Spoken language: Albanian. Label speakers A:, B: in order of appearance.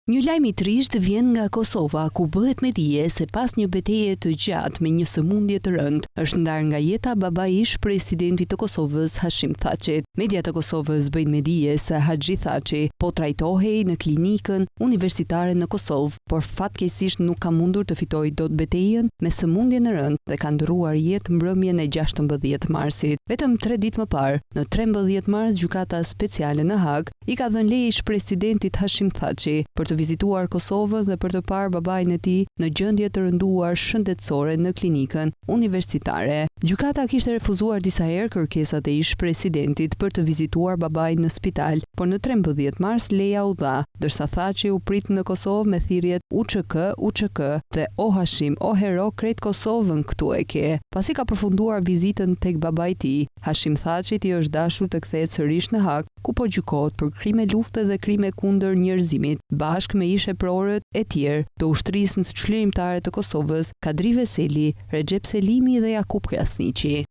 A: Një lajm I trisht vjen nga Kosova, ku bëhet me dije se pas një betejë të gjatë me një sëmundje të rëndë, është ndarë nga jeta babai I presidentit të Kosovës Hashim Thaçit. Mediat të Kosovës bëjnë me dije se Haxhi Thaçi po trajtohej në klinikën universitare në Kosovë, por fatkeqësisht nuk ka mundur të fitojë dot betejën me sëmundjen e rëndë dhe ka ndërruar jetë mbrëmjen e 16 marsit. Vetëm 3 ditë më parë, në 13 mars, gjykata speciale në Hag I ka dhënë leje presidentit Hashim Thaçi për të vizituar Kosovën dhe për të parë babain e tij në gjendje të rënduar shëndetësore në klinikën universitare. Gjykata kishte refuzuar disa herë kërkesat e ish presidentit për të vizituar babain në spital, por në 13 mars leja u dha, ndërsa Thaçi u prit në Kosovë me thirrjet UÇK dhe o Hashim, o hero, krejt Kosovën këtu e ke. Pasi ka përfunduar vizitën tek babai I tij, Hashim Thaçit I është dashur të kthehet sërish në Hag, ku po gjykohet për krime lufte dhe krime kundër njerëzimit, bashkë me ish-eprorët e tjerë të ushtrisë çlirimtare të Kosovës, Kadri Veseli, Recep Selimi dhe Jakub Krasniqi.